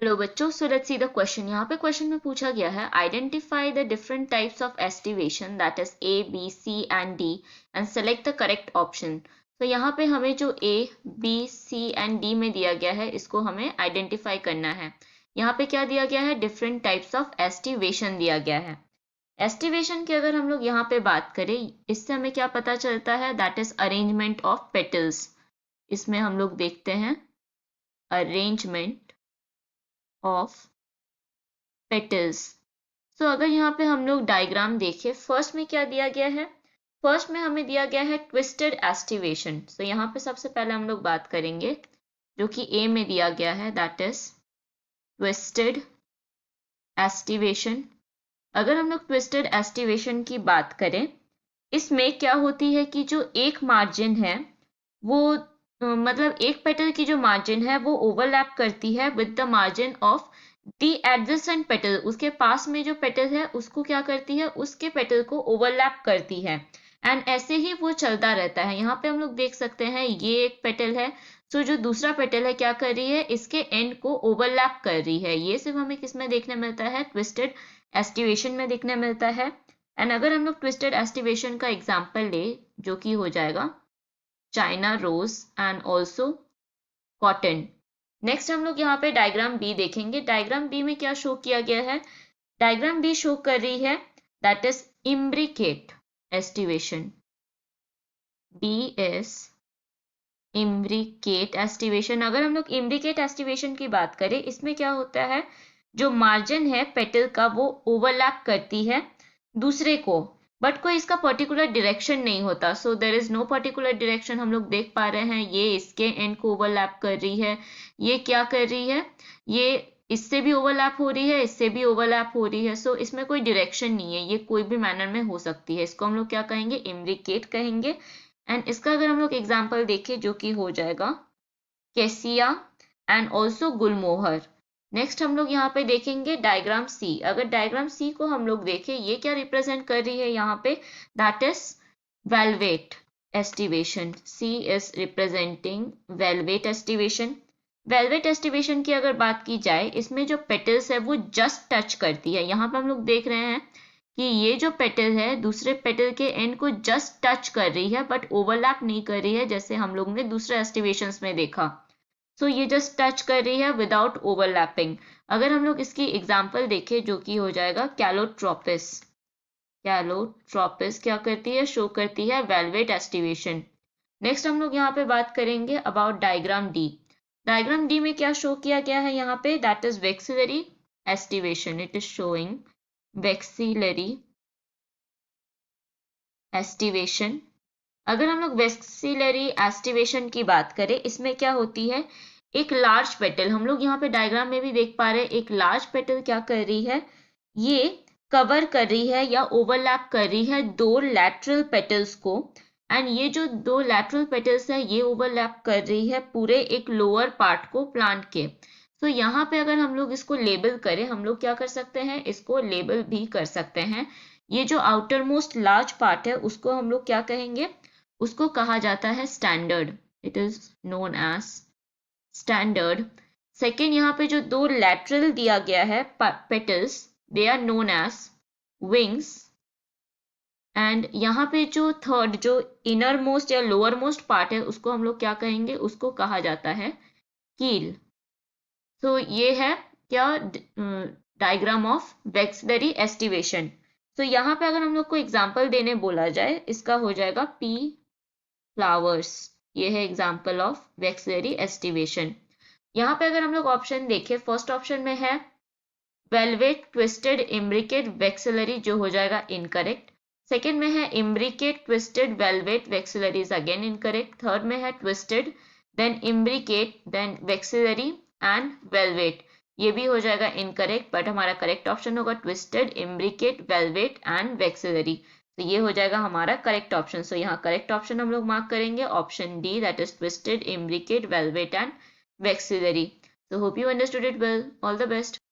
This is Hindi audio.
हेलो बच्चों, so let's see the question. यहाँ पे क्वेश्चन में पूछा गया है identify the different types of aestivation that is A B C and D and select the correct option. तो यहाँ पे हमें जो A B C and D में दिया गया है इसको हमें आइडेंटिफाई करना है। यहाँ पे क्या दिया गया है, डिफरेंट टाइप्स ऑफ एस्टिवेशन दिया गया है। एस्टिवेशन की अगर हम लोग यहाँ पे बात करें, इससे हमें क्या पता चलता है, that is arrangement of petals. इसमें हम लोग देखते हैं अरेंजमेंट ऑफ पेटल्स। सो अगर यहाँ पे हम लोग डायग्राम देखें, फर्स्ट में क्या दिया गया है, फर्स्ट में हमें दिया गया है ट्विस्टेड एस्टिवेशन। सो यहाँ पे सबसे पहले हम लोग बात करेंगे जो कि ए में दिया गया है, दैट इज ट्विस्टेड एस्टिवेशन। अगर हम लोग ट्विस्टेड एस्टिवेशन की बात करें, इसमें क्या होती है कि जो एक मार्जिन है वो मतलब एक पेटल की जो मार्जिन है वो ओवरलैप करती है with the margin of the adjacent petal. उसके पास में जो पेटल है उसको क्या करती है, उसके पेटल को ओवरलैप करती है। एंड ऐसे ही वो चलता रहता है। यहाँ पे हम लोग देख सकते हैं ये एक पेटल है, सो जो दूसरा पेटल है क्या कर रही है, इसके एंड को ओवरलैप कर रही है। ये सिर्फ हमें किस में देखने मिलता है, ट्विस्टेड एस्टिवेशन में देखने मिलता है। एंड अगर हम लोग ट्विस्टेड एस्टिवेशन का एग्जाम्पल ले, जो कि हो जाएगा China rose and also cotton. Next हम लोग यहाँ पे डायग्राम बी देखेंगे। डायग्राम बी में क्या शो किया गया है, डायग्राम बी शो कर रही है that is imbricate aestivation. B as imbricate aestivation. अगर हम लोग इम्ब्रिकेट एस्टिवेशन की बात करें, इसमें क्या होता है, जो मार्जिन है पेटल का वो ओवरलैप करती है दूसरे को, बट कोई इसका पर्टिकुलर डायरेक्शन नहीं होता। So there is no particular direction. हम लोग देख पा रहे हैं ये इसके एंड को ओवरलैप कर रही है, ये क्या कर रही है, ये इससे भी ओवरलैप हो रही है, इससे भी ओवरलैप हो रही है। सो इसमें कोई डायरेक्शन नहीं है, ये कोई भी मैनर में हो सकती है। इसको हम लोग क्या कहेंगे, इम्ब्रिकेट कहेंगे। एंड इसका अगर हम लोग एग्जाम्पल देखें, जो कि हो जाएगा cassia and also Gulmohar. Next हम लोग यहाँ पे देखेंगे डायग्राम सी। अगर डायग्राम सी को हम लोग देखें, ये क्या रिप्रेजेंट कर रही है यहाँ पे, that is valvate aestivation. C is representing valvate aestivation. Valvate aestivation की अगर बात की जाए, इसमें जो पेटल्स है वो जस्ट टच करती है। यहाँ पे हम लोग देख रहे हैं कि ये जो पेटल है दूसरे पेटल के एंड को जस्ट टच कर रही है, बट ओवरलैप नहीं कर रही है जैसे हम लोग ने दूसरे एस्टिवेशंस में देखा। सो ये जस्ट टच कर रही है विदाउट ओवरलैपिंग। अगर हम लोग इसकी एग्जांपल देखें, जो कि हो जाएगा कैलोट्रोपिस। कैलोट्रोपिस क्या करती है, शो करती है वेलवेट एस्टिवेशन। नेक्स्ट हम लोग यहाँ पे बात करेंगे about diagram D. Diagram D में क्या शो किया गया है यहाँ पे, that is vexillary aestivation. It is showing vexillary aestivation. अगर हम लोग वेक्सिलरी एस्टिवेशन की बात करें, इसमें क्या होती है, एक लार्ज पेटल, हम लोग यहाँ पे डायग्राम में भी देख पा रहे हैं, एक लार्ज पेटल क्या कर रही है, ये कवर कर रही है या ओवरलैप कर रही है दो लैटरल पेटल्स को। एंड ये जो दो लैटरल पेटल्स है ये ओवरलैप कर रही है पूरे एक लोअर पार्ट को प्लांट के। तो यहाँ पे अगर हम लोग इसको लेबल करें, हम लोग क्या कर सकते हैं, इसको लेबल भी कर सकते हैं। ये जो आउटर मोस्ट लार्ज पार्ट है उसको हम लोग क्या कहेंगे, उसको कहा जाता है standard. It is known as standard. Second, यहाँ पे जो दो लैटरल दिया गया है petals, they are known as wings. And यहाँ पे जो थर्ड, जो इनर मोस्ट या लोअर मोस्ट पार्ट है उसको हम लोग क्या कहेंगे, उसको कहा जाता है कील। तो ये है क्या, डायग्राम ऑफ वेक्सिलरी एस्टिवेशन। तो यहाँ पे अगर हम लोग को एग्जाम्पल देने बोला जाए, इसका हो जाएगा पी फ्लावर्स। ये है एग्जाम्पल ऑफ वेक्सिलरी एस्टिवेशन। यहाँ पे अगर हम लोग ऑप्शन देखें, फर्स्ट ऑप्शन में है वेलवेट ट्विस्टेड इम्ब्रिकेट वेक्सिलरी, जो हो जाएगा इनकरेक्ट। सेकेंड में है imbricate twisted valvate vexillary, is again incorrect. Third में है twisted then imbricate then vexillary and valvate, ये भी हो जाएगा इनकरेक्ट, बट हमारा करेक्ट ऑप्शन होगा twisted imbricate valvate and vexillary. तो ये हो जाएगा हमारा करेक्ट ऑप्शन। सो यहाँ करेक्ट ऑप्शन हम लोग मार्क करेंगे option D, that is twisted imbricate valvate and vexillary. So hope you understood it well. All the best.